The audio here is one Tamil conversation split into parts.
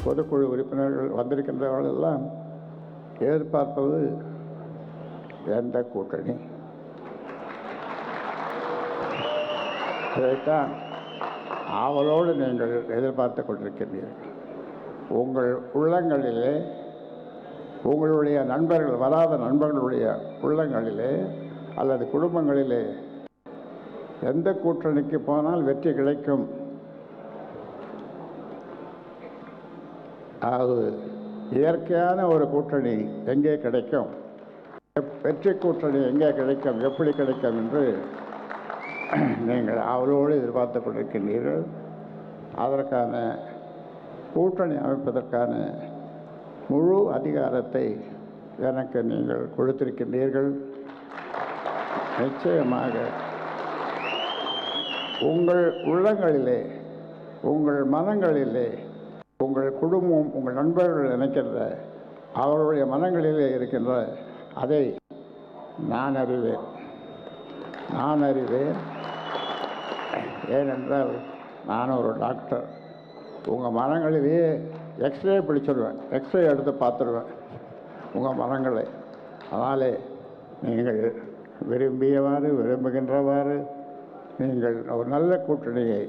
பொதுக்குழு உறுப்பினர்கள் வந்திருக்கின்றவர்கள் எல்லாம் எதிர்பார்ப்பது எந்த கூட்டணி? இதைத்தான் ஆவலோடு நீங்கள் எதிர்பார்த்து கொண்டிருக்கின்றீர்கள். உங்கள் உள்ளங்களிலே, உங்களுடைய நண்பர்கள், வராத நண்பர்களுடைய உள்ளங்களிலே அல்லது குடும்பங்களிலே எந்த கூட்டணிக்கு போனால் வெற்றி கிடைக்கும், அது இயற்கையான ஒரு கூட்டணி எங்கே கிடைக்கும், வெற்றி கூட்டணி எங்கே கிடைக்கும், எப்படி கிடைக்கும் என்று நீங்கள் அவரோடு எதிர்பார்த்து கொண்டிருக்கின்றீர்கள். அதற்கான கூட்டணி அமைப்பதற்கான முழு அதிகாரத்தை எனக்கு நீங்கள் கொடுத்திருக்கின்றீர்கள். நிச்சயமாக உங்கள் உள்ளங்களிலே, உங்கள் மனங்களிலே, உங்கள் குடும்பம், உங்கள் நண்பர்கள் நினைக்கின்ற, அவருடைய மனங்களிலே இருக்கின்ற அதை நான் அறிவேன். ஏனென்றால் நான் ஒரு டாக்டர். உங்கள் மனங்களிலேயே எக்ஸ்ரே பிடிச்சிடுவேன், எக்ஸ்ரே எடுத்து பார்த்துடுவேன் உங்கள் மனங்களை. அதனாலே நீங்கள் விரும்புகின்றவாறு நீங்கள் ஒரு நல்ல கூட்டணியை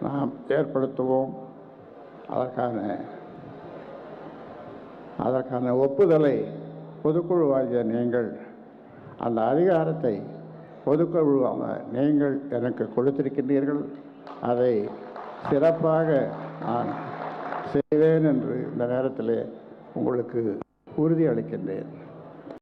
நாம் ஏற்படுத்துவோம். அதற்கான ஒப்புதலை பொதுக்குழுவாகிய நீங்கள், அந்த அதிகாரத்தை பொதுக்குழுவாக நீங்கள் எனக்கு கொடுத்திருக்கின்றீர்கள். அதை சிறப்பாக நான் செய்வேன் என்று இந்த நேரத்தில் உங்களுக்கு உறுதி அளிக்கின்றேன்.